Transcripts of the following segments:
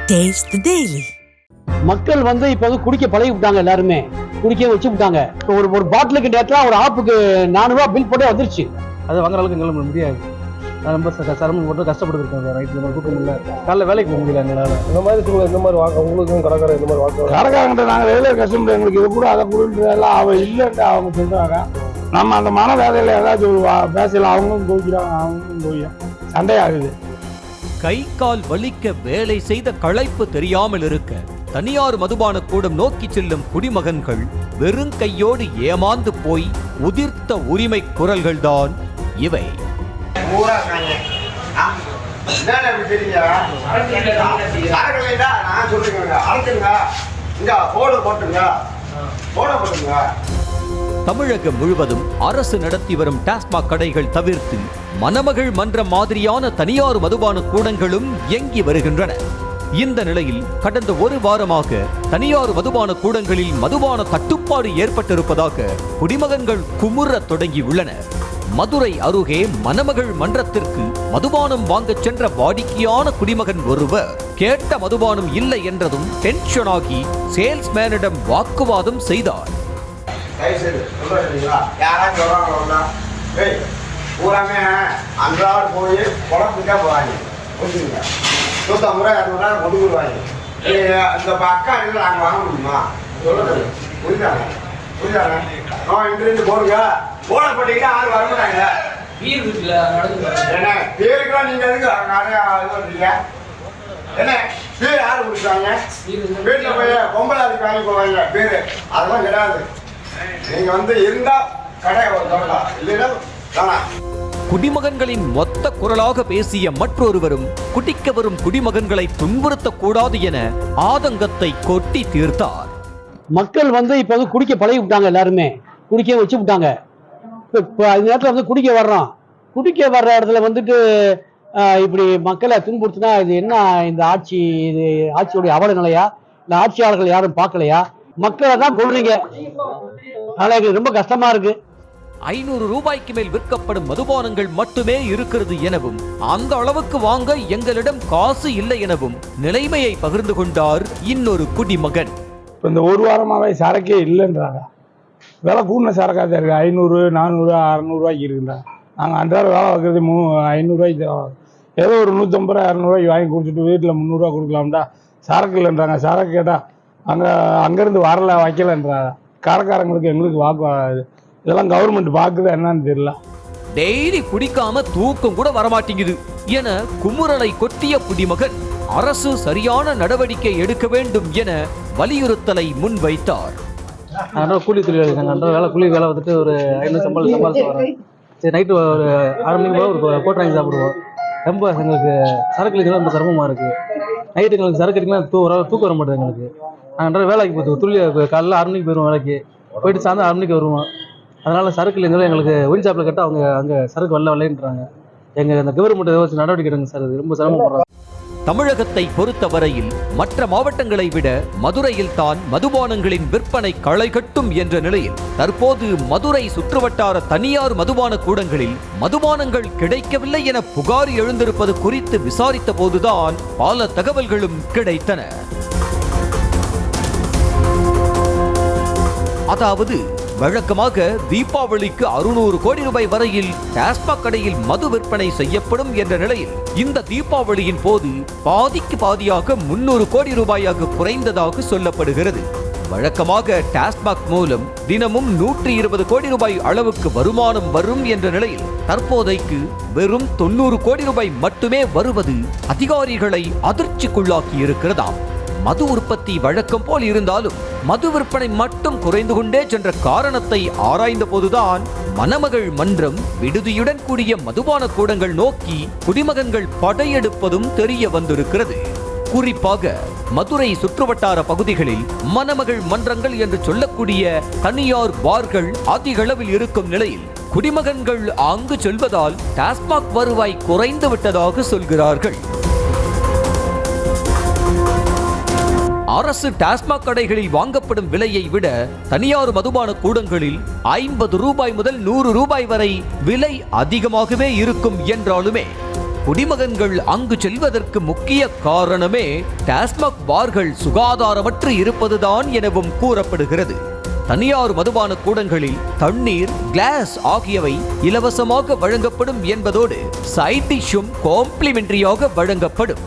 Taste the Daily. மக்கள் இப்ப குடிக்க பழகி விட்டாங்க, எல்லாருமே குடிக்க வச்சு விட்டாங்க. ஒரு பாட்டிலுக்கு நேரத்தில் ஒரு ஆப்புக்கு 400 ரூபா பில் போட்டே வந்துருச்சு. அது வாங்குற அளவுக்கு எங்களால் முடியாது. நான் ரொம்ப சிரமம் போட்டு கஷ்டப்பட்டுருக்கேன் சார். நைட்டு நம்ம தூக்கம் இல்லை, காலைல வேலைக்கு போக முடியல எங்களால். இந்த மாதிரி வாங்க உங்களுக்கும் கடைக்காரன் இந்த மாதிரி வாங்க கடைக்காரங்கிட்ட நாங்கள் வேலையை கஷ்டப்பட்டு எங்களுக்கு இது கூட அதை கொடுன்றதெல்லாம் அவன் இல்லைன்ட்டு அவங்க சொல்கிறாங்க. நம்ம அந்த மன வேலையில் ஏதாச்சும் பேசலாம், அவங்களும் போய்க்கிறாங்க, அவங்களும் போய் சண்டையாகுது. கை கால் வலிக்க வேலை செய்த களைப்பு தெரியாமல் இருக்க தனியார் மதுபான கூடம் நோக்கி செல்லும் குடிமகன்கள் வெறும் கையோடு ஏமாந்து போய் உதிர்த்த உரிமை குரல்கள் தான் இவை. தமிழகம் முழுவதும் அரசு நடத்தி வரும் டாஸ்மாக் கடைகள் தவிர்த்து மணமகள் மன்ற மாதிரியான தனியார் மதுபான கூடங்களும் இயங்கி வருகின்றன. இந்த நிலையில் கடந்த ஒரு வாரமாக தனியார் மதுபான கூடங்களில் மதுபான தட்டுப்பாடு ஏற்பட்டிருப்பதாக குடிமகன்கள் குமுற தொடங்கியுள்ளனர். மதுரை அருகே மணமகள் மன்றத்திற்கு மதுபானம் வாங்கச் சென்ற வாடிக்கையான குடிமகன் ஒருவர் கேட்ட மதுபானம் இல்லை என்றதும் டென்ஷனாகி சேல்ஸ்மேனிடம் வாக்குவாதம் செய்தார். பூராமே அன்றாட போய் குழம்புக்கா போவாங்க, 150 ரூபா 200 ரூபா கொடுக்குருவாங்க. இந்த அக்கா இல்லை நாங்கள் வாங்க முடியுமா சொல்லுறது? புரிஞ்சாங்க இன்றைக்கு போடுங்க போட போட்டீங்கன்னா யாரும் வர மாட்டாங்க. என்ன பேருக்குலாம் நீங்க எதுக்கு நிறையா இது பண்ணுறீங்க? என்ன பேர் யாரு குடிச்சாங்க? வீட்டில் போய் பொம்பளை அதுக்கு வாங்கி போவாங்க பேர், அதெல்லாம் கிடையாது. நீங்க இருந்தா கடை தொடலாம், இல்லைன்னா தானா. குடிமகன்களின் மொத்த குரலாக பேசிய மற்றொருவரும் குடிக்க வரும் குடிமகன்களை துன்புறுத்தக்கூடாது என ஆதங்கத்தை கொட்டி தீர்த்தார். மக்கள் இப்ப குடிக்க பழகி விட்டாங்க, எல்லாருமே குடிக்க வச்சு விட்டாங்க. இப்போ அது நேரத்தில் குடிக்க வர்றோம், குடிக்க வர்ற இடத்துல இப்படி மக்களை துன்புறுத்தினா இது என்ன? இந்த ஆட்சி, இது ஆட்சியுடைய அவல நிலையா? இந்த ஆட்சியாளர்கள் யாரும் பார்க்கலையா? மக்களை தான் கொள்றீங்க. அதனால எங்களுக்கு ரொம்ப கஷ்டமா இருக்கு. 500 ரூபாய்க்கு மேல் விற்கப்படும் மதுபானங்கள் மட்டுமே இருக்கிறது எனவும் அந்த அளவுக்கு வாங்க எங்களிடம் காசு இல்லை எனவும் நிலைமையை பகிர்ந்து கொண்டார் இன்னொரு குடிமகன். இப்போ இந்த ஒரு வாரமாகவே சரக்கே இல்லைன்றாங்க. விலை கூடின சரக்காக தான் இருக்குது. 500, 400, 600 ரூபாய்க்கு இருக்குன்றாங்க. நாங்கள் அன்றாட வேலை வைக்கிறது 500 ரூபாய்க்கு தேவை. ஏதோ ஒரு 150 ரூபா 200 ரூபாய்க்கு வாங்கி கொடுத்துட்டு வீட்டில் 300 ரூபா கொடுக்கலாம்டா. சரக்கு இல்லைன்றாங்க. சரக்கு கேட்டால் அங்கேருந்து வரல வைக்கலன்றாங்க. கடைக்காரங்களுக்கு எங்களுக்கு வாக்குவாது. இதெல்லாம் கவர்மெண்ட் பார்க்குது என்னன்னு தெரியல. டெய்லி குடிக்காம தூக்கம் கூட வரமாட்டேங்குது என குமுறலை கொட்டிய குடிமகன் அரசு சரியான நடவடிக்கை எடுக்க வேண்டும் என வலியுறுத்தலை முன்வைத்தார். கூலி தொழில் வேலை, கூலி வேலை வந்துட்டு ஒரு 500 சம்பாதிச்சு வரோம். சரி, நைட்டு ஒரு 6 மணிக்கு போல ஒரு கோட்டை வாங்கி சாப்பிடுவோம். ரொம்ப எங்களுக்கு சரக்கு அடிக்கலாம் ரொம்ப சிரமமாக இருக்குது. நைட்டு எங்களுக்கு சரக்கு அடிக்கலாம் தூக்கம் வர மாட்டேது எங்களுக்கு. நாங்கள் வேலைக்கு போய்ட்டு துள்ளி காலையில் 6 மணிக்கு போயிடுவோம், வேலைக்கு போயிட்டு சாயந்தரம் 6 மணிக்கு வருவோம். அதனால சரக்கு இல்லைங்களும் எங்களுக்கு ஒயின் ஷாப்பில் கேட்டால் அவங்க அங்கே சரக்கு வரலன்றாங்க. எங்கள் அந்த கவர்மெண்ட் ஏதாச்சும் நடவடிக்கை எடுங்க சார், அது ரொம்ப சிரமப்படுறாங்க. தமிழகத்தை பொறுத்தவரையில் மற்ற மாவட்டங்களை விட மதுரையில் தான் மதுபானங்களின் விற்பனை களைகட்டும் என்ற நிலையில் தற்போது மதுரை சுற்றுவட்டார தனியார் மதுபான கூடங்களில் மதுபானங்கள் கிடைக்கவில்லை என புகார் எழுந்திருப்பது குறித்து விசாரித்த போதுதான் பல தகவல்களும் கிடைத்தன. அதாவது வழக்கமாக தீபாவளிக்கு 600 கோடி ரூபாய் வரையில் டாஸ்மாக் கடையில் மது விற்பனை செய்யப்படும் என்ற நிலையில் இந்த தீபாவளியின் போது பாதிக்கு பாதியாக 300 கோடி ரூபாயாக குறைந்ததாக சொல்லப்படுகிறது. வழக்கமாக டாஸ்மாக் மூலம் தினமும் 120 கோடி ரூபாய் அளவுக்கு வருமானம் வரும் என்ற நிலையில் தற்போதைக்கு வெறும் 90 கோடி ரூபாய் மட்டுமே வருவது அதிகாரிகளை அதிர்ச்சிக்குள்ளாக்கி இருக்கிறதாம். மது உற்பத்தி வழக்கம் போல் இருந்தாலும் மது விற்பனை மட்டும் குறைந்து கொண்டே சென்ற காரணத்தை ஆராய்ந்த போதுதான் மணமகள் மன்றம் விடுதியுடன் கூடிய மதுபான கூடங்கள் நோக்கி குடிமகன்கள் படையெடுப்பதும் தெரிய வந்திருக்கிறது. குறிப்பாக மதுரை சுற்றுவட்டார பகுதிகளில் மணமகள் மன்றங்கள் என்று சொல்லக்கூடிய தனியார் பார்கள் அதிக அளவில் இருக்கும் நிலையில் குடிமகன்கள் அங்கு செல்வதால் டாஸ்மாக் வருவாய் குறைந்து விட்டதாக சொல்கிறார்கள். அரசு டாஸ்மாக் கடைகளில் வாங்கப்படும் விலையை விட தனியார் மதுபான கூடங்களில் 50 ரூபாய் முதல் 100 ரூபாய் வரை விலை அதிகமாகவே இருக்கும் என்றாலுமே குடிமகன்கள் அங்கு செல்வதற்கு முக்கிய காரணமே டாஸ்மாக் பார்கள் சுகாதாரமற்று இருப்பதுதான் எனவும் கூறப்படுகிறது. தனியார் மதுபான கூடங்களில் தண்ணீர், கிளாஸ் ஆகியவை இலவசமாக வழங்கப்படும் என்பதோடு சைட் டிஷ்ஷும் காம்ப்ளிமெண்டரியாக வழங்கப்படும்.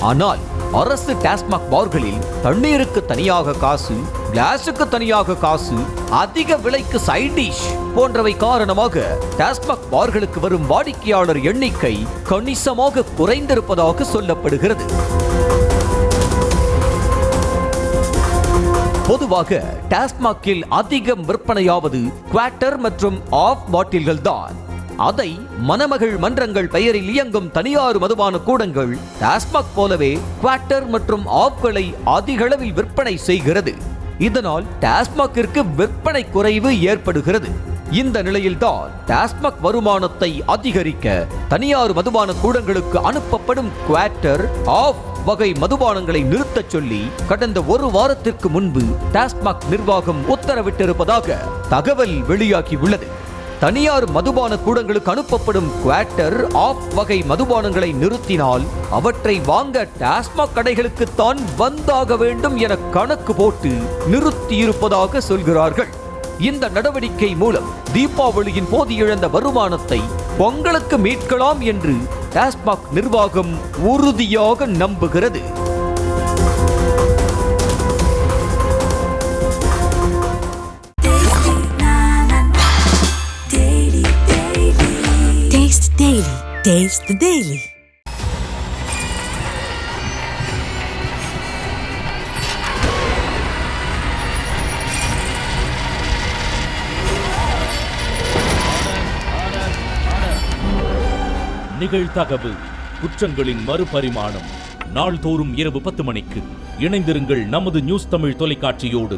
ஆனால் அரசு டாஸ்மாக் பார்களில் தண்ணீருக்கு தனியாக காசு, கிளாஸுக்கு தனியாக காசு, அதிக விலைக்கு சைட் டிஷ் போன்றவை காரணமாக டாஸ்மாக் பார்களுக்கு வரும் வாடிக்கையாளர் எண்ணிக்கை கணிசமாக குறைந்திருப்பதாக சொல்லப்படுகிறது. பொதுவாக டாஸ்மாகில் அதிகம் விற்பனையாவது குவார்ட்டர் மற்றும் ஆஃப் பாட்டில்கள் தான். அதை மணமகள் மன்றங்கள் பெயரில் இயங்கும் தனியார் மதுபான கூடங்கள் டாஸ்மாக் போலவே குவார்ட்டர் மற்றும் ஆஃப்களை அதிக அளவில் விற்பனை செய்கிறது. இதனால் டாஸ்மாகிற்கு விற்பனை குறைவு ஏற்படுகிறது. இந்த நிலையில்தான் டாஸ்மாக் வருமானத்தை அதிகரிக்க தனியார் மதுபான கூடங்களுக்கு அனுப்பப்படும் குவார்ட்டர், ஆஃப் வகை மதுபானங்களை நிறுத்தச் சொல்லி கடந்த ஒரு வாரத்திற்கு முன்பு டாஸ்மாக் நிர்வாகம் உத்தரவிட்டிருப்பதாக தகவல் வெளியாகியுள்ளது. தனியார் மதுபான கூடங்களுக்கு அனுப்பப்படும் குவார்ட்டர், ஆஃப் வகை மதுபானங்களை நிறுத்தினால் அவற்றை வாங்க டாஸ்மாக் கடைகளுக்குத்தான் வந்தாக வேண்டும் என கணக்கு போட்டு நிறுத்தியிருப்பதாக சொல்கிறார்கள். இந்த நடவடிக்கை மூலம் தீபாவளியின் போது இழந்த வருமானத்தை பொங்கலுக்கு மீட்கலாம் என்று டாஸ்மாக் நிர்வாகம் உறுதியாக நம்புகிறது. Taste the Daily. நிகழ்தகவு குற்றங்களின் மறுபரிமாணம். நாள்தோறும் இரவு 10 மணிக்கு இணைந்திருங்கள் நமது நியூஸ் தமிழ் தொலைக்காட்சியோடு.